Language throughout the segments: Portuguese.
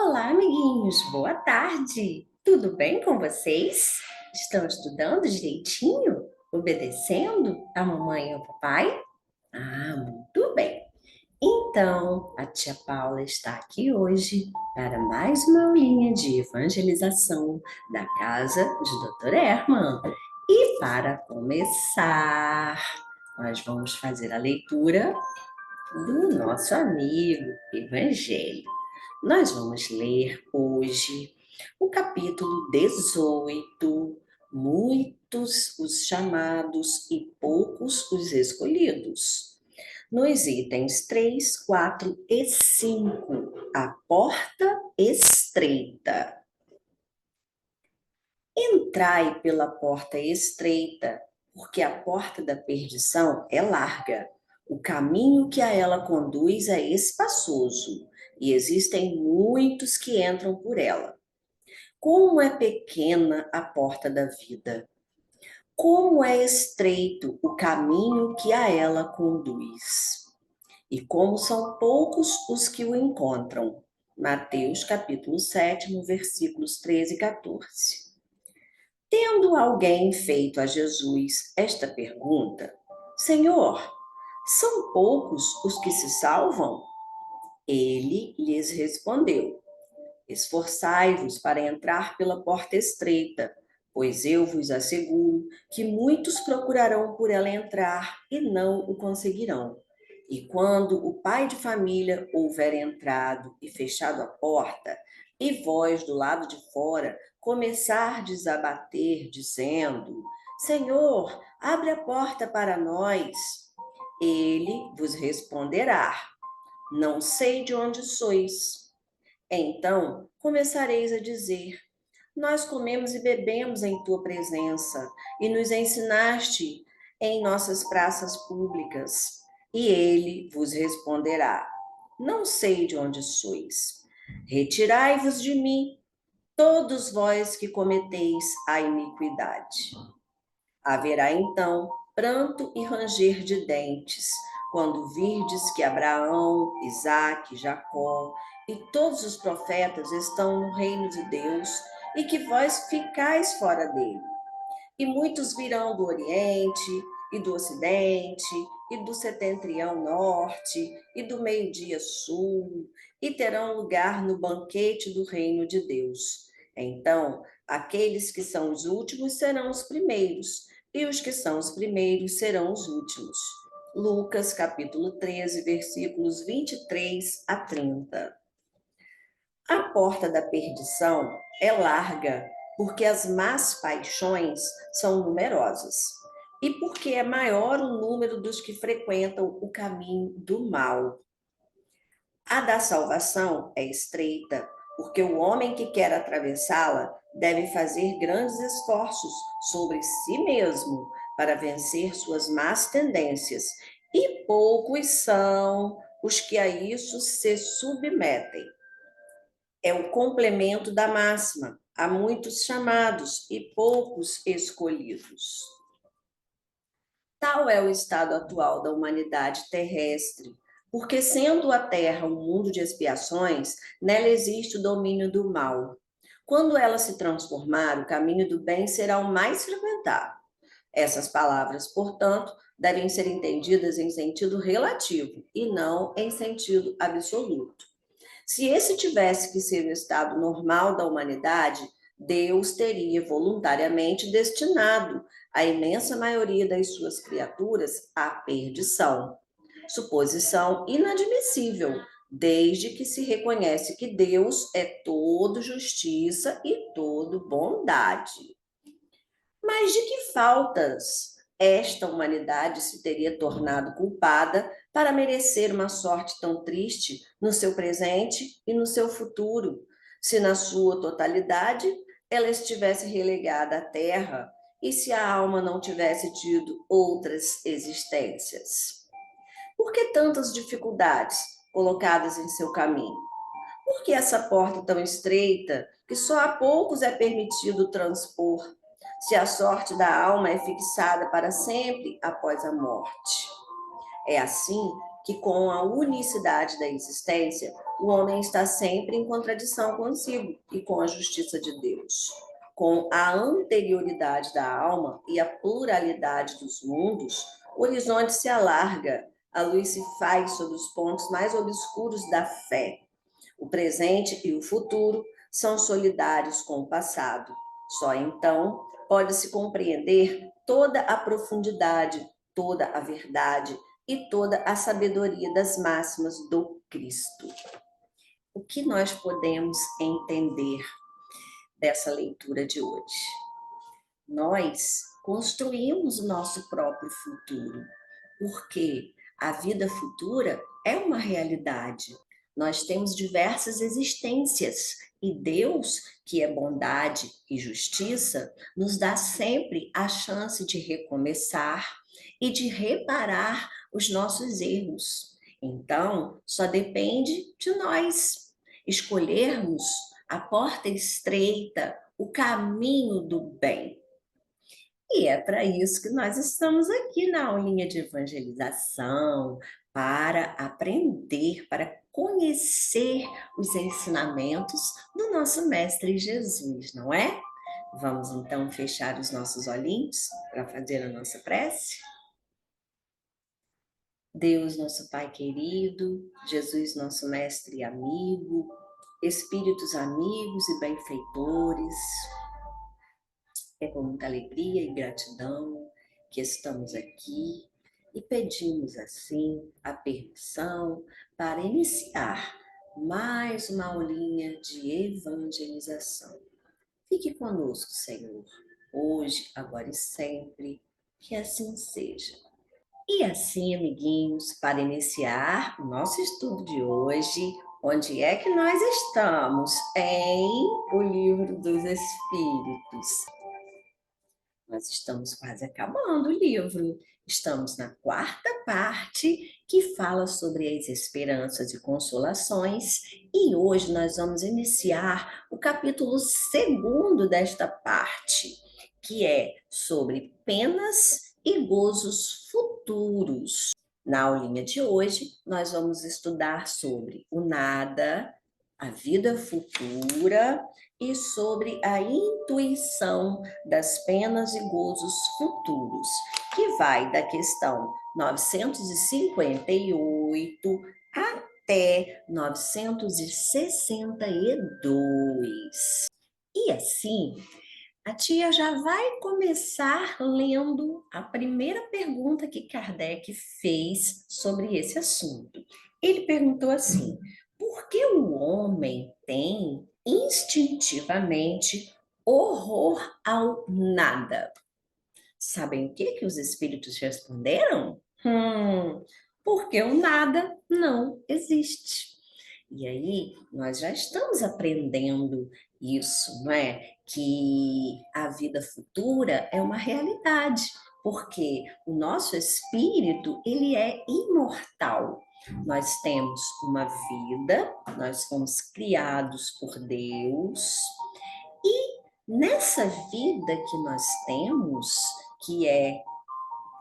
Olá, amiguinhos, boa tarde. Tudo bem com vocês? Estão estudando direitinho? Obedecendo a mamãe e ao papai? Muito bem. Então, a tia Paula está aqui hoje para mais uma aulinha de evangelização da casa de Doutora Herman. E para começar, nós vamos fazer a leitura do nosso amigo Evangelho. Nós vamos ler hoje o capítulo 18, muitos os chamados e poucos os escolhidos. Nos itens 3, 4 e 5, a porta estreita. Entrai pela porta estreita, porque a porta da perdição é larga. O caminho que a ela conduz é espaçoso, e existem muitos que entram por ela. Como é pequena a porta da vida! Como é estreito o caminho que a ela conduz! E como são poucos os que o encontram. Mateus capítulo 7, versículos 13 e 14. Tendo alguém feito a Jesus esta pergunta: Senhor, são poucos os que se salvam? Ele lhes respondeu: Esforçai-vos para entrar pela porta estreita, pois eu vos asseguro que muitos procurarão por ela entrar e não o conseguirão. E quando o pai de família houver entrado e fechado a porta, e vós do lado de fora começardes a bater, dizendo: Senhor, abre a porta para nós, ele vos responderá: Não sei de onde sois. Então começareis a dizer: Nós comemos e bebemos em tua presença, e nos ensinaste em nossas praças públicas. E ele vos responderá: Não sei de onde sois. Retirai-vos de mim, todos vós que cometeis a iniquidade. Haverá então pranto e ranger de dentes, quando virdes que Abraão, Isaque, Jacó e todos os profetas estão no reino de Deus e que vós ficais fora dele. E muitos virão do Oriente e do Ocidente e do setentrião norte e do meio-dia sul e terão lugar no banquete do reino de Deus. Então, aqueles que são os últimos serão os primeiros e os que são os primeiros serão os últimos. Lucas, capítulo 13, versículos 23 a 30. A porta da perdição é larga, porque as más paixões são numerosas, e porque é maior o número dos que frequentam o caminho do mal. A da salvação é estreita, porque o homem que quer atravessá-la deve fazer grandes esforços sobre si mesmo para vencer suas más tendências, e poucos são os que a isso se submetem. É o complemento da máxima: há muitos chamados e poucos escolhidos. Tal é o estado atual da humanidade terrestre, porque, sendo a Terra um mundo de expiações, nela existe o domínio do mal. Quando ela se transformar, o caminho do bem será o mais frequentado. Essas palavras, portanto, devem ser entendidas em sentido relativo e não em sentido absoluto. Se esse tivesse que ser o estado normal da humanidade, Deus teria voluntariamente destinado a imensa maioria das suas criaturas à perdição. Suposição inadmissível, desde que se reconhece que Deus é todo justiça e todo bondade. Mas de que faltas esta humanidade se teria tornado culpada para merecer uma sorte tão triste no seu presente e no seu futuro, se na sua totalidade ela estivesse relegada à terra e se a alma não tivesse tido outras existências? Por que tantas dificuldades colocadas em seu caminho? Por que essa porta tão estreita que só a poucos é permitido transpor, se a sorte da alma é fixada para sempre após a morte? É assim que com a unicidade da existência, o homem está sempre em contradição consigo e com a justiça de Deus. Com a anterioridade da alma e a pluralidade dos mundos, o horizonte se alarga, a luz se faz sobre os pontos mais obscuros da fé. O presente e o futuro são solidários com o passado. Só então pode-se compreender toda a profundidade, toda a verdade e toda a sabedoria das máximas do Cristo. O que nós podemos entender dessa leitura de hoje? Nós construímos o nosso próprio futuro, porque a vida futura é uma realidade. Nós temos diversas existências e Deus, que é bondade e justiça, nos dá sempre a chance de recomeçar e de reparar os nossos erros. Então, só depende de nós escolhermos a porta estreita, o caminho do bem. E é para isso que nós estamos aqui na aulinha de evangelização, para aprender, para conhecer os ensinamentos do nosso Mestre Jesus, não é? Vamos então fechar os nossos olhinhos para fazer a nossa prece? Deus, nosso Pai querido, Jesus, nosso Mestre e amigo, Espíritos amigos e benfeitores, é com muita alegria e gratidão que estamos aqui e pedimos assim a permissão para iniciar mais uma aulinha de evangelização. Fique conosco, Senhor, hoje, agora e sempre, que assim seja. E assim, amiguinhos, para iniciar o nosso estudo de hoje, onde é que nós estamos? Em O Livro dos Espíritos. Nós estamos quase acabando o livro. Estamos na quarta parte, que fala sobre as esperanças e consolações, e hoje nós vamos iniciar o capítulo 2º desta parte, que é sobre penas e gozos futuros. Na aulinha de hoje, nós vamos estudar sobre o nada, a vida futura e sobre a intuição das penas e gozos futuros, que vai da questão 958 até 962. E assim, a tia já vai começar lendo a primeira pergunta que Kardec fez sobre esse assunto. Ele perguntou assim: por que o homem tem instintivamente horror ao nada? Sabem o que os espíritos responderam? Porque o nada não existe. E aí, nós já estamos aprendendo isso, não é? Que a vida futura é uma realidade, porque o nosso espírito, ele é imortal. Nós temos uma vida, nós fomos criados por Deus, e nessa vida que nós temos, que é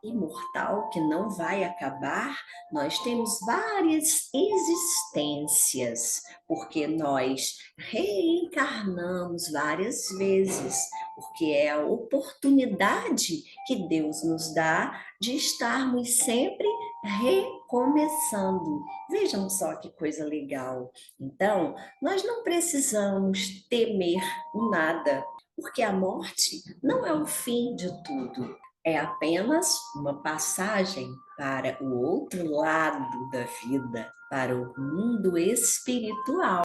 imortal, que não vai acabar, nós temos várias existências, porque nós reencarnamos várias vezes, porque é a oportunidade que Deus nos dá de estarmos sempre recomeçando. Vejam só que coisa legal. Então, nós não precisamos temer o nada, porque a morte não é o fim de tudo. É apenas uma passagem para o outro lado da vida, para o mundo espiritual.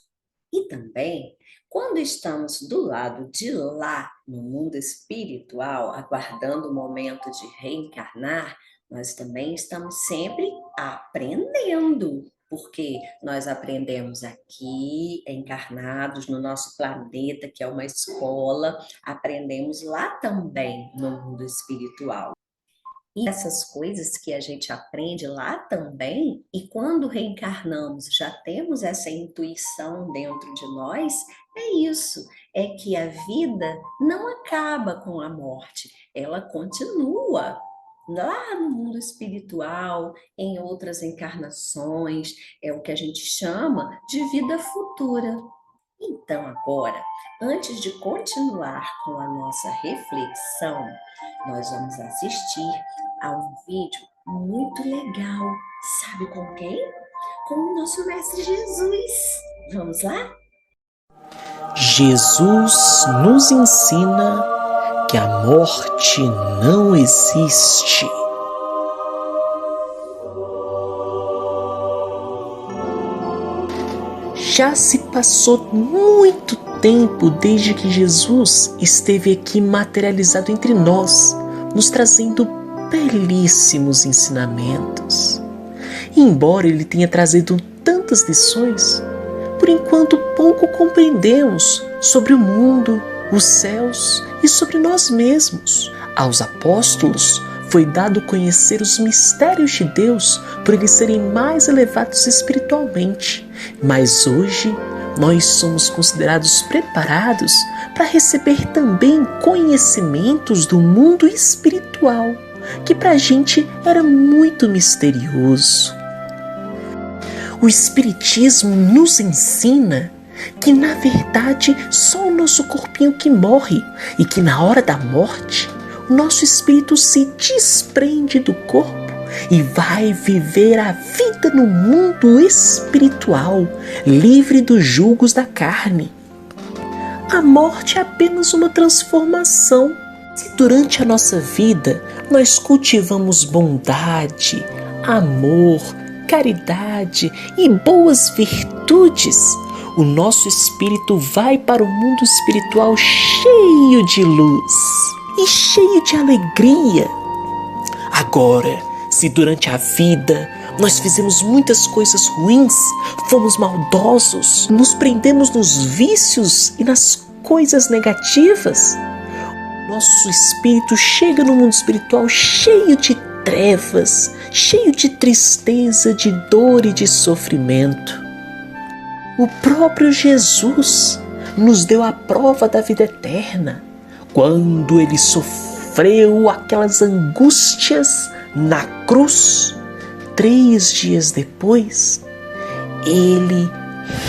E também, quando estamos do lado de lá, no mundo espiritual, aguardando o momento de reencarnar, nós também estamos sempre aprendendo, porque nós aprendemos aqui, encarnados no nosso planeta, que é uma escola, aprendemos lá também no mundo espiritual. E essas coisas que a gente aprende lá também, e quando reencarnamos já temos essa intuição dentro de nós, é isso, é que a vida não acaba com a morte, ela continua, lá no mundo espiritual, em outras encarnações, é o que a gente chama de vida futura. Então, agora, antes de continuar com a nossa reflexão, nós vamos assistir a um vídeo muito legal. Sabe com quem? Com o nosso Mestre Jesus. Vamos lá? Jesus nos ensina que a morte não existe. Já se passou muito tempo desde que Jesus esteve aqui materializado entre nós, nos trazendo belíssimos ensinamentos. E embora ele tenha trazido tantas lições, por enquanto pouco compreendemos sobre o mundo, os céus e sobre nós mesmos. Aos apóstolos foi dado conhecer os mistérios de Deus por eles serem mais elevados espiritualmente. Mas hoje nós somos considerados preparados para receber também conhecimentos do mundo espiritual, que para a gente era muito misterioso. O Espiritismo nos ensina que, na verdade, só o nosso corpinho que morre e que, na hora da morte, o nosso espírito se desprende do corpo e vai viver a vida no mundo espiritual, livre dos julgos da carne. A morte é apenas uma transformação. Se durante a nossa vida nós cultivamos bondade, amor, caridade e boas virtudes, o nosso espírito vai para o mundo espiritual cheio de luz e cheio de alegria. Agora, se durante a vida nós fizemos muitas coisas ruins, fomos maldosos, nos prendemos nos vícios e nas coisas negativas, nosso espírito chega no mundo espiritual cheio de trevas, cheio de tristeza, de dor e de sofrimento. O próprio Jesus nos deu a prova da vida eterna, quando ele sofreu aquelas angústias na cruz. 3 dias depois, ele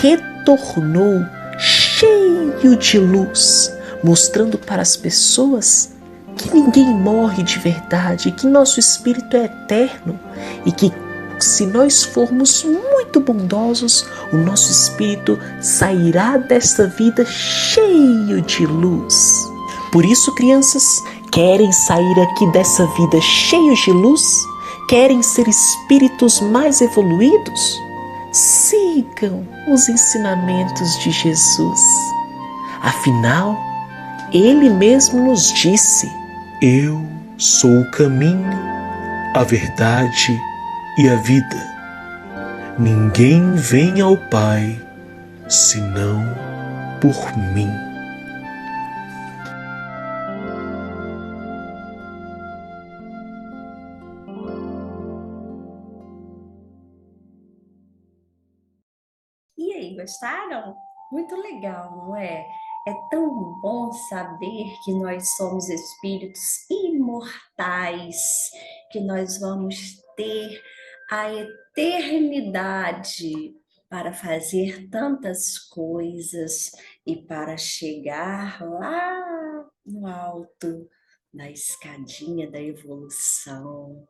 retornou cheio de luz, mostrando para as pessoas que ninguém morre de verdade, que nosso espírito é eterno e que, se nós formos muito bondosos, o nosso espírito sairá desta vida cheio de luz. Por isso, crianças, querem sair aqui dessa vida cheios de luz? Querem ser espíritos mais evoluídos? Sigam os ensinamentos de Jesus. Afinal, ele mesmo nos disse: eu sou o caminho, a verdade e a vida. Ninguém vem ao Pai senão por mim. E aí, gostaram? Muito legal, não é? É tão bom saber que nós somos espíritos imortais, que nós vamos ter a eternidade para fazer tantas coisas e para chegar lá no alto da escadinha da evolução,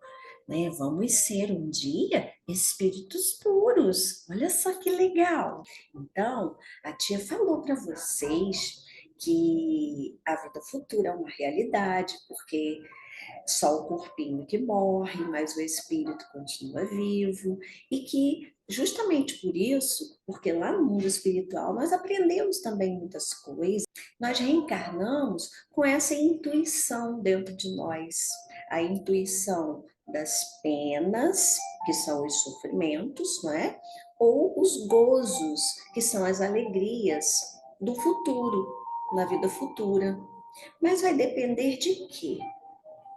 né? Vamos ser um dia espíritos puros. Olha só que legal. Então, a tia falou para vocês que a vida futura é uma realidade, porque só o corpinho que morre, mas o espírito continua vivo, e que justamente por isso, porque lá no mundo espiritual nós aprendemos também muitas coisas, nós reencarnamos com essa intuição dentro de nós, a intuição das penas, que são os sofrimentos, não é? Ou os gozos, que são as alegrias do futuro, na vida futura. Mas vai depender de quê?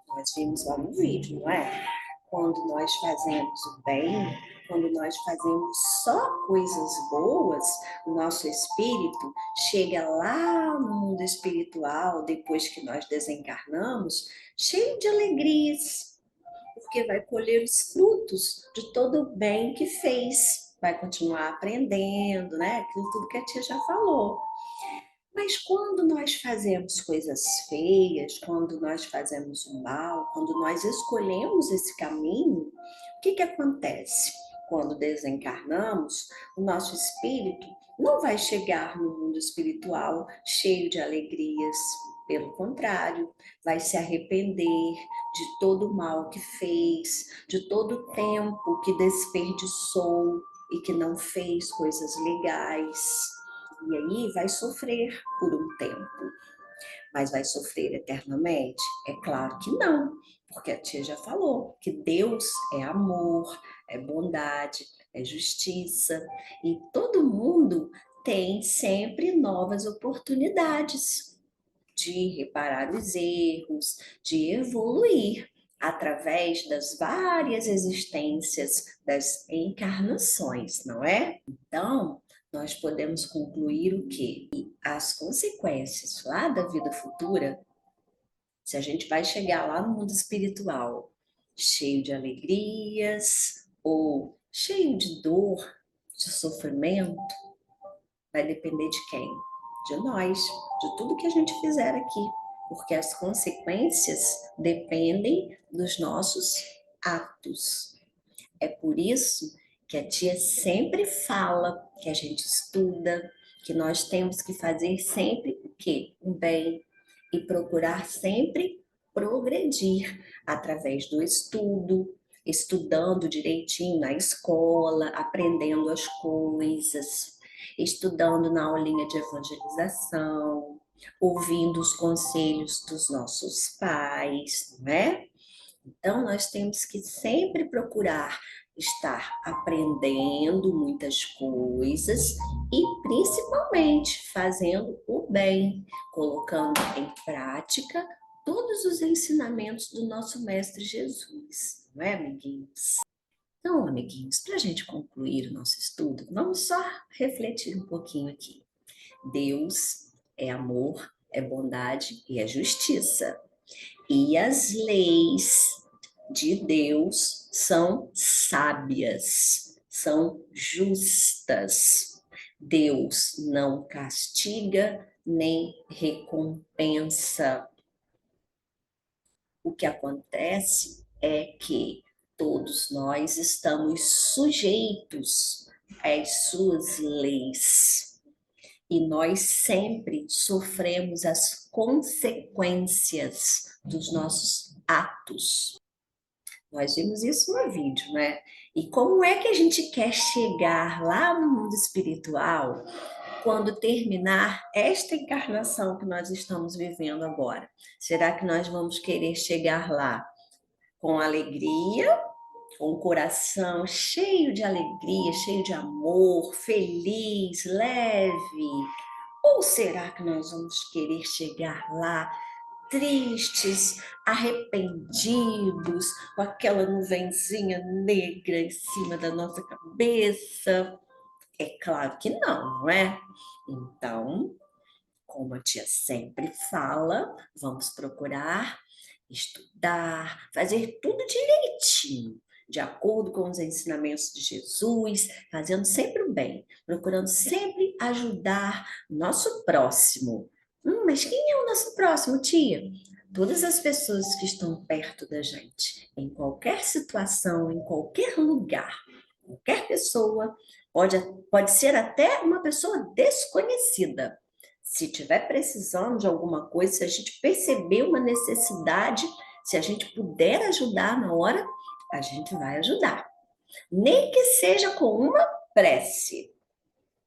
Nós vimos lá no vídeo, não é? Quando nós fazemos o bem, quando nós fazemos só coisas boas, o nosso espírito chega lá no mundo espiritual, depois que nós desencarnamos, cheio de alegrias, porque vai colher os frutos de todo o bem que fez. Vai continuar aprendendo, né? Aquilo tudo que a tia já falou. Mas quando nós fazemos coisas feias, quando nós fazemos o mal, quando nós escolhemos esse caminho, o que que acontece? Quando desencarnamos, o nosso espírito não vai chegar no mundo espiritual cheio de alegrias. Pelo contrário, vai se arrepender de todo o mal que fez, de todo o tempo que desperdiçou e que não fez coisas legais. E aí vai sofrer por um tempo, mas vai sofrer eternamente? É claro que não, porque a tia já falou que Deus é amor, é bondade, é justiça, e todo mundo tem sempre novas oportunidades de reparar os erros, de evoluir através das várias existências, das encarnações, não é? Então, nós podemos concluir o quê? As consequências lá da vida futura, se a gente vai chegar lá no mundo espiritual cheio de alegrias ou cheio de dor, de sofrimento, vai depender de quem? De nós, de tudo que a gente fizer aqui, porque as consequências dependem dos nossos atos. É por isso que a tia sempre fala que a gente estuda, que nós temos que fazer sempre o quê? O bem e procurar sempre progredir através do estudo, estudando direitinho na escola, aprendendo as coisas, estudando na aulinha de evangelização, ouvindo os conselhos dos nossos pais, não é? Então, nós temos que sempre procurar estar aprendendo muitas coisas e principalmente fazendo o bem, colocando em prática todos os ensinamentos do nosso Mestre Jesus, não é, amiguinhos? Então, amiguinhos, para a gente concluir o nosso estudo, vamos só refletir um pouquinho aqui. Deus é amor, é bondade e é justiça. E as leis de Deus são sábias, são justas. Deus não castiga nem recompensa. O que acontece é que todos nós estamos sujeitos às suas leis. E nós sempre sofremos as consequências dos nossos atos. Nós vimos isso no vídeo, né? E como é que a gente quer chegar lá no mundo espiritual quando terminar esta encarnação que nós estamos vivendo agora? Será que nós vamos querer chegar lá com alegria, com o coração cheio de alegria, cheio de amor, feliz, leve? Ou será que nós vamos querer chegar lá tristes, arrependidos, com aquela nuvenzinha negra em cima da nossa cabeça? É claro que não, não é? Então, como a tia sempre fala, vamos procurar estudar, fazer tudo direitinho, de acordo com os ensinamentos de Jesus, fazendo sempre o bem, procurando sempre ajudar o nosso próximo. Mas quem é o nosso próximo, tia? Todas as pessoas que estão perto da gente, em qualquer situação, em qualquer lugar, qualquer pessoa, pode ser até uma pessoa desconhecida. Se tiver precisando de alguma coisa, se a gente perceber uma necessidade, se a gente puder ajudar na hora, a gente vai ajudar. Nem que seja com uma prece.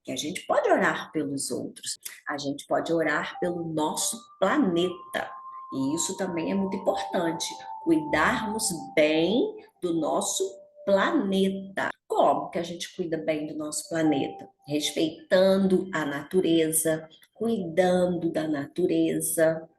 Que a gente pode orar pelos outros, a gente pode orar pelo nosso planeta. E isso também é muito importante, cuidarmos bem do nosso planeta. Como que a gente cuida bem do nosso planeta? Respeitando a natureza, cuidando da natureza,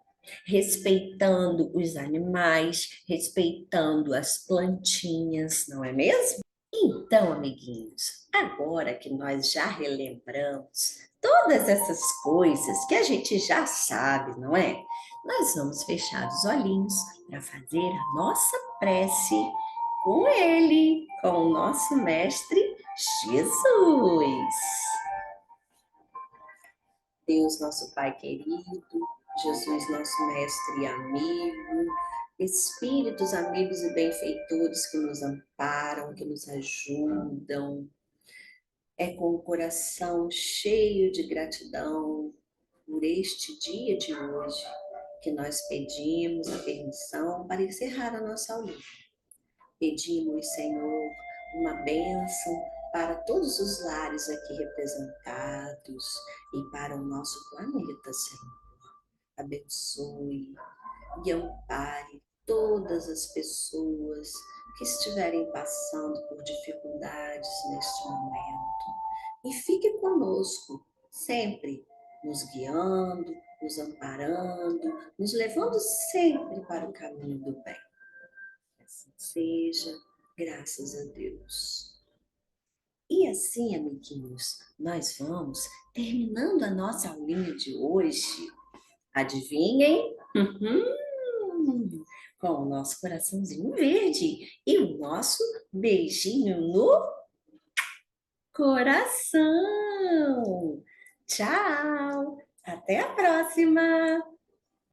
respeitando os animais, respeitando as plantinhas, não é mesmo? Então, amiguinhos, agora que nós já relembramos todas essas coisas que a gente já sabe, não é? Nós vamos fechar os olhinhos para fazer a nossa prece com Ele, com o nosso Mestre Jesus. Deus, nosso Pai querido, Jesus, nosso Mestre e amigo, Espíritos amigos e benfeitores que nos amparam, que nos ajudam. É com o coração cheio de gratidão por este dia de hoje que nós pedimos a permissão para encerrar a nossa aulinha. Pedimos, Senhor, uma bênção para todos os lares aqui representados e para o nosso planeta, Senhor. Abençoe e ampare todas as pessoas que estiverem passando por dificuldades neste momento. E fique conosco, sempre nos guiando, nos amparando, nos levando sempre para o caminho do bem. Assim seja, graças a Deus. E assim, amiguinhos, nós vamos terminando a nossa aulinha de hoje. Adivinhem? Com o nosso coraçãozinho verde e o nosso beijinho no coração. Tchau! Até a próxima!